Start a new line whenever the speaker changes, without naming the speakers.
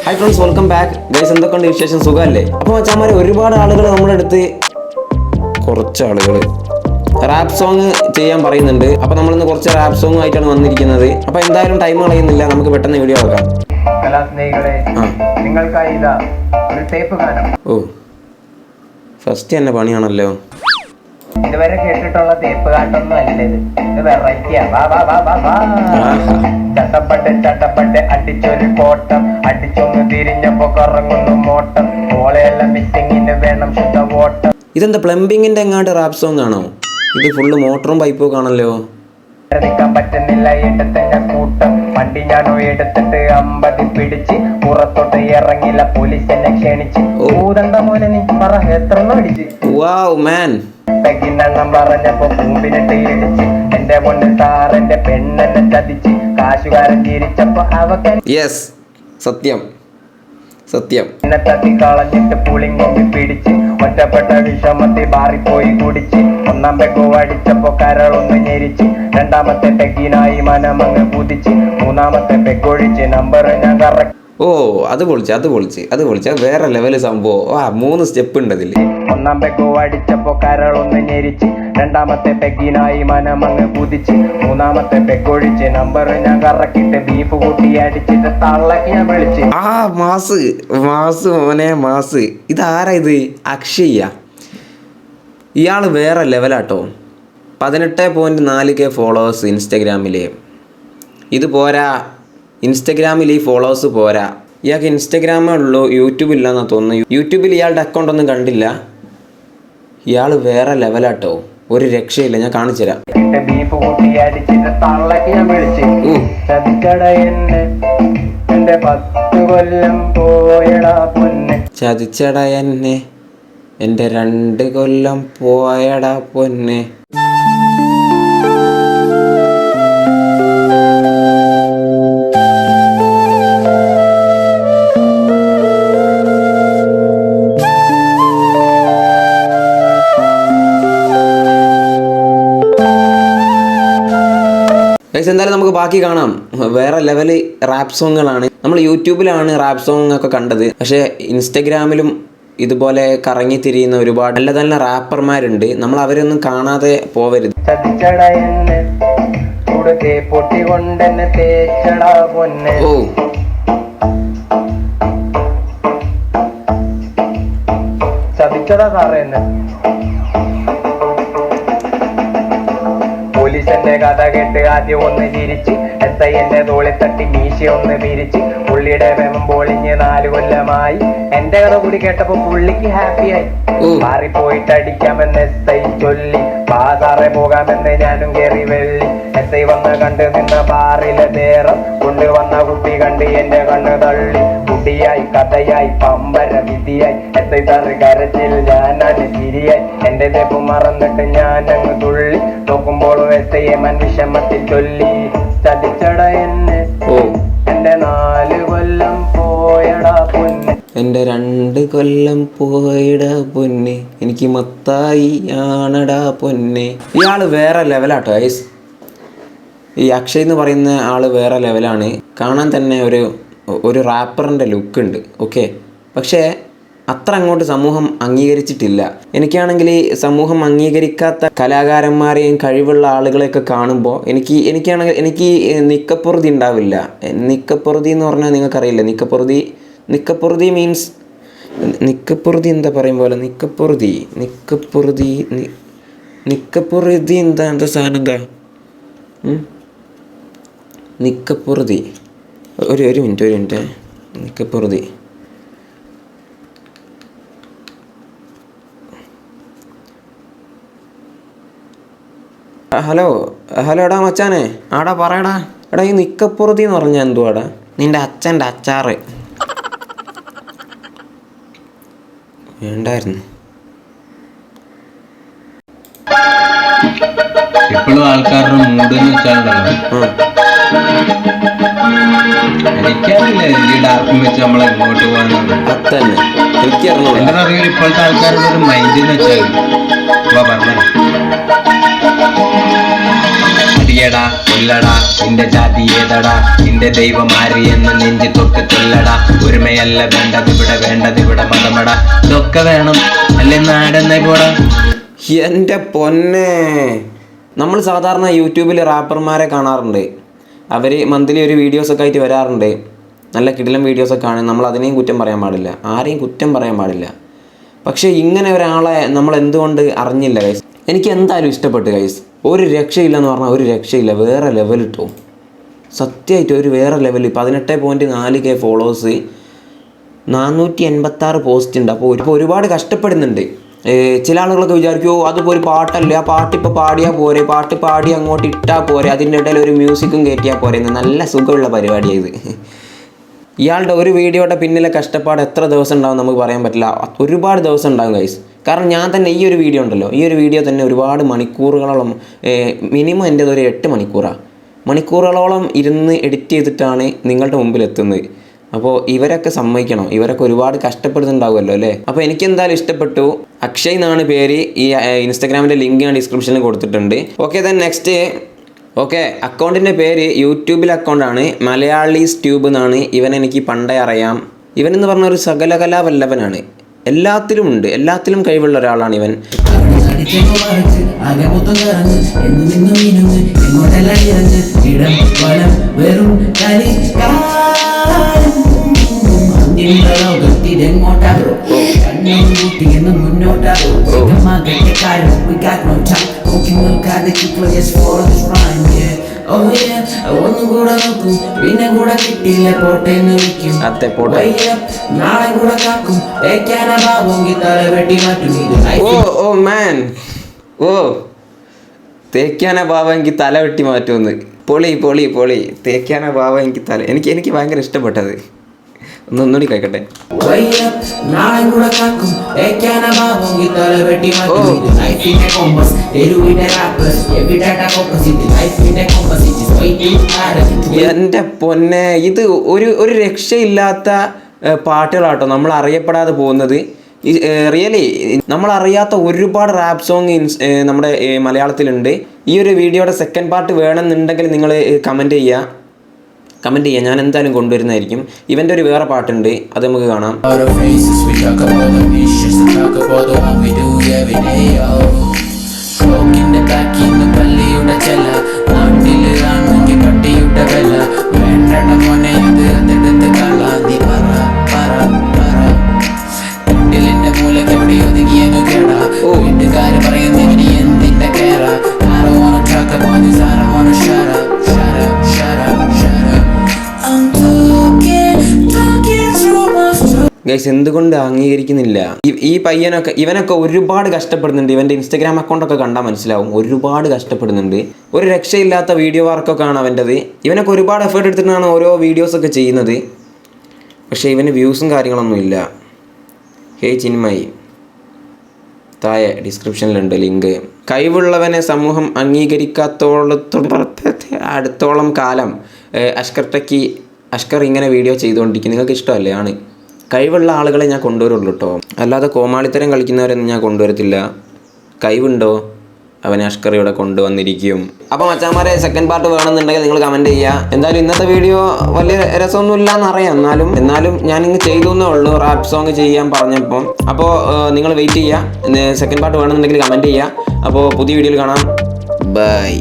Hi friends, welcome back guys. എന്തൊക്കെയുണ്ട് വിശേഷം? സുഖമല്ലേ? അപ്പോൾ മച്ചാന്മാരെ, ഒരുപാട് ആളുകൾ നമ്മുടെ അടുത്ത് കുറച്ച് ആളുകൾ റാപ്പ് സോങ് ചെയ്യാൻ പറയുന്നുണ്ട്. അപ്പോൾ നമ്മളിന്ന് കുറച്ച് റാപ്പ് സോങ് ആയിട്ടാണ് വന്നിരിക്കുന്നത്. അപ്പോൾ എന്തായാലും ടൈം കളയുന്നില്ല, നമുക്ക് പെട്ടെന്ന് വീഡിയോ ആക്കാം. ഓ, ഫസ്റ്റ് തന്നെ പണിയാണല്ലോ.
ഇതുവരെ കേട്ടിട്ടുള്ള തേപ്പ് കാട്ടൊന്നും അല്ലത്, ഇത് വെറൈറ്റിയാ. ചട്ടപ്പട്ട് അടിച്ചൊരു കോട്ടം, അടിച്ചൊന്ന് തിരിഞ്ഞപ്പോ കറങ്ങുന്നു മോട്ടം, ഓളയെല്ലാം മിസ്സിങ്ങിന് വേണം ശുദ്ധ ഓട്ടം.
ഇതെന്താ പ്ലംബിങ്ങിന്റെ എങ്ങാണ്ട് റാപ്പ് സോങ് ആണോ? ഇത് ഫുള്ള് മോട്ടറും പൈപ്പും ഒക്കെ ആണല്ലോ.
നിൽക്കാൻ പറ്റുന്നില്ല എടുത്തന്റെ കൂട്ടം, വണ്ടി ഞാനോ എടുത്തിട്ട് 50 പിടിച്ച് പുറത്തോട്ട് ഇറങ്ങില്ല, പോലീസ് എന്നെ ക്ഷണിച്ച്. ഊതണ്ട മോനെ നീ പറ എത്ര അടിച്ച്.
വാവ് മാൻ.
പെകിനെണ്ണം പറഞ്ഞപ്പോ കൂമ്പിനിട്ട് ഇടിച്ച്, എന്റെ പൊണ്ണ് സാറെന്റെ പെണ്ണെന്നെ ചതിച്ച്, കാശുകാരൻ ചിരിച്ചപ്പോ അവക്ക്
യെസ്, സത്യം സത്യം.
എന്നെ തട്ടി കളഞ്ഞിട്ട് പുളിങ്ങൊമ്പി പിടിച്ച്, ഒറ്റപ്പെട്ട വിഷമത്തിൽ ബാറിപ്പോയി കുടിച്ച്, ഒന്നാം പെക്കോ അടിച്ചപ്പോ കരളൊന്ന് ഞെരിച്ച്, രണ്ടാമത്തെ പെക്കിനായി മനമങ്ങ് കുതിച്ച്, മൂന്നാമത്തെ പെക്കൊഴിച്ച് നമ്പർ ഞാൻ കറക്റ്റ്.
ഓ, അത് പൊളിച്ച് വേറെ ലെവല് സംഭവം. 3 സ്റ്റെപ്പ് ഉണ്ട് അതില്.
ഒന്നാം പെക്കോ അടിച്ചപ്പോ കരളൊന്ന് ഞെരിച്ച്, രണ്ടാമത്തെ പെക്കിനായി മനമങ്ങ് കുതിച്ച്, മൂന്നാമത്തെ പെക്കൊഴിച്ച് നമ്പർ ഞാൻ കറക്കിട്ട്, ബീഫ് കൂട്ടി അടിച്ചിട്ട് തള്ളക്ക് ഞാൻ വിളിച്ച്.
മാസ് മോനെ മാസ്. ഇതാരാ ഇത്? അക്ഷയ്യ. ഇയാള് വേറെ ലെവലാട്ടോ. 18.4K followers ഇൻസ്റ്റഗ്രാമില്. ഇത് പോരാ, ഇൻസ്റ്റഗ്രാമിൽ ഈ ഫോളോവേഴ്സ് പോരാ. ഇയാൾക്ക് ഇൻസ്റ്റഗ്രാമേ ഉള്ളൂ, യൂട്യൂബ് ഇല്ലെന്നാണ് തോന്നുന്നു. യൂട്യൂബിൽ ഇയാളുടെ അക്കൗണ്ട് ഒന്നും കണ്ടില്ല. ഇയാൾ വേറെ ലെവലാട്ടോ, ഒരു രക്ഷയില്ല. ഞാൻ കാണിച്ചു തരാം. ചതിച്ചട എന്നെ, എൻ്റെ 2 കൊല്ലം പോയടാ പൊന്നെ. എന്തായാലും നമുക്ക് ബാക്കി കാണാം. വേറെ ലെവല് റാപ്പ് സോങ്ങുകളാണ്. നമ്മൾ യൂട്യൂബിലാണ് റാപ്പ് സോങ് ഒക്കെ കണ്ടത്, പക്ഷേ ഇൻസ്റ്റഗ്രാമിലും ഇതുപോലെ കറങ്ങി തിരിയുന്ന ഒരുപാട് നല്ല നല്ല റാപ്പർമാരുണ്ട്. നമ്മൾ അവരൊന്നും കാണാതെ പോവരുത്. ഓ,
ചതിച്ചടാ സാറേ. പോലീസന്റെ കഥ കേട്ട് ആദ്യം ഒന്ന് ചിരിച്ച്, SI എന്റെ തോളിൽ തട്ടി മീശ ഒന്ന് പിരിച്ച്, പുള്ളിയുടെ വേമം പൊളിഞ്ഞ് 4 കൊല്ലമായി. എന്റെ കഥ കൂടി കേട്ടപ്പോ പുള്ളിക്ക് ഹാപ്പിയായി. മാറിപ്പോയിട്ട് അടിക്കാമെന്ന് SI ചൊല്ലി, സാറേ പോകാമെന്ന് ഞാനും കേറി വെള്ളി. SI വന്ന് കണ്ട് നിന്ന ബാറിലെ നേരം, കൊണ്ടുവന്ന കുട്ടി കണ്ട് എന്റെ കണ്ണ് തള്ളി. കുട്ടിയായി കഥയായി പമ്പര വിധിയായി, SI സാറ് കരച്ചിൽ ഞാനാണ് ചിരിയായി. എന്റെ തെപ്പ് മറന്നിട്ട് ഞാനങ്ങ് തുള്ളി, നോക്കുമ്പോഴും SI മൻ വിഷമത്തിൽ ചൊല്ലി, ചതിച്ചട എന്നെ, എന്റെ 4 കൊല്ലം പോയടാ പൊന്നെ,
എൻ്റെ 2 കൊല്ലം പോയടാ പൊന്നെ, എനിക്ക് മത്തായി ആണടാ പൊന്നെ. ഇയാള് വേറെ ലെവലാട്ടോ ഗൈസ്. ഈ അക്ഷയ് എന്ന് പറയുന്ന ആള് വേറെ ലെവലാണ്. കാണാൻ തന്നെ ഒരു റാപ്പറിൻ്റെ ലുക്ക് ഉണ്ട്. ഓക്കെ, പക്ഷേ അത്ര അങ്ങോട്ട് സമൂഹം അംഗീകരിച്ചിട്ടില്ല. എനിക്കാണെങ്കിൽ സമൂഹം അംഗീകരിക്കാത്ത കലാകാരന്മാരെയും കഴിവുള്ള ആളുകളെയൊക്കെ കാണുമ്പോൾ എനിക്ക് നിക്കപ്പൊറുതി ഉണ്ടാവില്ല. നിക്കപ്പൊറുതി എന്ന് പറഞ്ഞാൽ നിങ്ങൾക്കറിയില്ല. നിക്കപ്പൊറുതി മീൻസ് നിക്കപ്പൊറുതി എന്താ പറയും പോലെ, നിക്കപ്പൊറുതി എന്താ സാധനം എന്താ? നിക്കപ്പൊറുതി, ഒരു മിനിറ്റ്. നിക്കപ്പൊറുതി, ഹലോ എടാ മച്ചാനെ, ആടാ പറയടാ. എടാ, ഈ നിക്കപ്പൊറുതി എന്ന് പറഞ്ഞാൽ എന്തുവാടാ? നിന്റെ അച്ഛൻ്റെ അച്ചാറ് വേണ്ടായിരുന്നു.
ഇപ്പോഴും ആൾക്കാരുടെ മൂഡ് എന്ന് വെച്ചാലുണ്ടല്ലോ, എനിക്കറിയില്ല ഈ ഡാർക്കും വെച്ച് നമ്മളെ ഇങ്ങോട്ട് പോകാനുള്ളത്.
അതന്നെ എനിക്കറിഞ്ഞു.
എൻ്റെ അറിവിൽ ഇപ്പോഴത്തെ ആൾക്കാരുടെ ഒരു മൈൻഡ് എന്ന് വെച്ചാൽ പറഞ്ഞ അടിയടാ കൊല്ലടാ നിന്റെ ജാതി ഏതടാ നിന്റെ ദൈവം ആര് എന്ന് നെഞ്ചി തൊട്ട് കൊല്ലടാ ഒരുമയല്ല വേണ്ടതിവിടെ മതമടാ ഇതൊക്കെ വേണം അല്ലെ നാടെന്നേ പോടാ.
എൻ്റെ പൊന്നെ, നമ്മൾ സാധാരണ യൂട്യൂബിൽ റാപ്പർമാരെ കാണാറുണ്ട്. അവർ മന്ത്ലി ഒരു വീഡിയോസൊക്കെ ആയിട്ട് വരാറുണ്ട്. നല്ല കിടിലം വീഡിയോസൊക്കെ കാണും. നമ്മൾ അതിനെയും കുറ്റം പറയാൻ പാടില്ല, ആരെയും കുറ്റം പറയാൻ പാടില്ല. പക്ഷേ ഇങ്ങനെ ഒരാളെ നമ്മൾ എന്തുകൊണ്ട് അറിഞ്ഞില്ല ഗൈസ്? എനിക്ക് എന്തായാലും ഇഷ്ടപ്പെട്ടു ഗൈസ്. ഒരു രക്ഷയില്ലെന്ന് പറഞ്ഞാൽ ഒരു രക്ഷയില്ല, വേറെ ലെവൽ കിട്ടും സത്യമായിട്ട്. ഒരു വേറെ ലെവൽ. 18.4K ഫോളോവേഴ്സ്, 486 പോസ്റ്റ് ഉണ്ട്. അപ്പോൾ ഒരുപാട് കഷ്ടപ്പെടുന്നുണ്ട്. ചില ആളുകളൊക്കെ വിചാരിക്കുമോ അതിപ്പോൾ ഒരു പാട്ടല്ലേ, ആ പാട്ടിപ്പോൾ പാടിയാൽ പോരെ, പാട്ട് പാടി അങ്ങോട്ട് ഇട്ടാൽ പോരെ, അതിൻ്റെ ഇടയിൽ ഒരു മ്യൂസിക്കും കയറ്റിയാൽ പോരെ എന്ന്. നല്ല സുഖമുള്ള പരിപാടിയാണ് ഇത്. ഇയാളുടെ ഒരു വീഡിയോയുടെ പിന്നിലെ കഷ്ടപ്പാട് എത്ര ദിവസം ഉണ്ടാവും നമുക്ക് പറയാൻ പറ്റില്ല. ഒരുപാട് ദിവസം ഉണ്ടാകും ഗൈസ്. കാരണം ഞാൻ തന്നെ ഈ ഒരു വീഡിയോ ഉണ്ടല്ലോ, ഈ ഒരു വീഡിയോ തന്നെ ഒരുപാട് മണിക്കൂറുകളോളം, മിനിമം എൻ്റേത് ഒരു 8 മണിക്കൂറുകളോളം ഇരുന്ന് എഡിറ്റ് ചെയ്തിട്ടാണ് നിങ്ങളുടെ മുമ്പിൽ എത്തുന്നത്. അപ്പോൾ ഇവരൊക്കെ സമ്മതിക്കണം, ഇവരൊക്കെ ഒരുപാട് കഷ്ടപ്പെടുന്നുണ്ടാവുമല്ലോ അല്ലേ. അപ്പോൾ എനിക്കെന്തായാലും ഇഷ്ടപ്പെട്ടു. അക്ഷയ് എന്നാണ് പേര്. ഈ ഇൻസ്റ്റാഗ്രാമിൻ്റെ ലിങ്ക് ഞാൻ ഡിസ്ക്രിപ്ഷനിൽ കൊടുത്തിട്ടുണ്ട്. Okay, then next. ഓക്കെ, അക്കൗണ്ടിൻ്റെ പേര് യൂട്യൂബിലെ അക്കൗണ്ടാണ്, മലയാളീസ് ട്യൂബ് എന്നാണ്. ഇവനെനിക്ക് പണ്ടേ അറിയാം. ഇവനെന്ന് പറഞ്ഞ ഒരു സകലകലാവല്ലഭനാണ്. എല്ലാത്തിലും ഉണ്ട്, എല്ലാത്തിലും കഴിവുള്ള ഒരാളാണ് ഇവൻ.
ഒന്നും കൂടെ നോക്കും, പിന്നെ കൂടെ കിട്ടിയില്ല പോട്ടേന്ന് വിളിക്കും. നാളെ കൂടെ കാക്കും, ഭാവമെങ്കിൽ തല വെട്ടി മാറ്റും.
ഓ മാൻ, തേക്കാന ഭാവം എനിക്ക് തല വെട്ടി മാറ്റുമെന്ന്. പൊളി. തേക്കാന ഭാവം എനിക്ക് തല, എനിക്ക് ഭയങ്കര ഇഷ്ടപ്പെട്ടത്. ഒന്നുകൂടി കേൾക്കട്ടെ. എൻ്റെ പൊന്നെ, ഇത് ഒരു രക്ഷയില്ലാത്ത പാട്ടുകളാട്ടോ നമ്മൾ അറിയപ്പെടാതെ പോകുന്നത്. റിയലി നമ്മളറിയാത്ത ഒരുപാട് റാപ്പ് സോങ് നമ്മുടെ മലയാളത്തിലുണ്ട്. ഈ ഒരു വീഡിയോയുടെ സെക്കൻഡ് പാർട്ട് വേണമെന്നുണ്ടെങ്കിൽ നിങ്ങൾ കമൻറ്റ് ചെയ്യുക. ഞാൻ എന്തായാലും കൊണ്ടുവരുന്നതായിരിക്കും. ഇവൻ്റെ ഒരു വേറെ പാട്ടുണ്ട്, അത് നമുക്ക് കാണാം. ഗൈസ്, എന്തുകൊണ്ട് അംഗീകരിക്കുന്നില്ല? ഈ ഇവനൊക്കെ ഒരുപാട് കഷ്ടപ്പെടുന്നുണ്ട്. ഇവൻ്റെ ഇൻസ്റ്റാഗ്രാം അക്കൗണ്ടൊക്കെ കണ്ടാൽ മനസ്സിലാവും, ഒരുപാട് കഷ്ടപ്പെടുന്നുണ്ട്. ഒരു രക്ഷയില്ലാത്ത വീഡിയോ വർക്കൊക്കെ ആണ് അവൻ്റെത്. ഇവനൊക്കെ ഒരുപാട് എഫേർട്ട് എടുത്തിട്ടാണ് ഓരോ വീഡിയോസൊക്കെ ചെയ്യുന്നത്. പക്ഷേ ഇവന് വ്യൂസും കാര്യങ്ങളൊന്നും ഇല്ല. ഹേയ് ചിന്മയി, താഴെ ഡിസ്ക്രിപ്ഷനിലുണ്ട് ലിങ്ക്. കഴിവുള്ളവനെ സമൂഹം അടുത്തോളം കാലം അഷ്കർ ഇങ്ങനെ വീഡിയോ ചെയ്തുകൊണ്ടിരിക്കും. നിങ്ങൾക്ക് ഇഷ്ടമല്ലേ? ആണ്. കഴിവുള്ള ആളുകളെ ഞാൻ കൊണ്ടുവരുള്ളൂ കേട്ടോ, അല്ലാതെ കോമാളിത്തരം കളിക്കുന്നവരൊന്നും ഞാൻ കൊണ്ടുവരത്തില്ല. കഴിവുണ്ടോ അവനെ അഷ്കർ ഇവിടെ കൊണ്ടുവന്നിരിക്കും. അപ്പോൾ മച്ചാന്മാരെ, സെക്കൻഡ് പാർട്ട് വേണമെന്നുണ്ടെങ്കിൽ നിങ്ങൾ കമൻറ്റ് ചെയ്യുക. എന്തായാലും ഇന്നത്തെ വീഡിയോ വലിയ രസമൊന്നുമില്ല എന്നറിയാം, എന്നാലും ഞാനിങ്ങ് ചെയ്തു എന്നേ ഉള്ളൂ, റാപ്പ് സോങ് ചെയ്യാൻ പറഞ്ഞപ്പോൾ. അപ്പോൾ നിങ്ങൾ വെയിറ്റ് ചെയ്യുക. സെക്കൻഡ് പാർട്ട് വേണമെന്നുണ്ടെങ്കിൽ കമൻറ്റ് ചെയ്യുക. അപ്പോൾ പുതിയ വീഡിയോയിൽ കാണാം. ബൈ.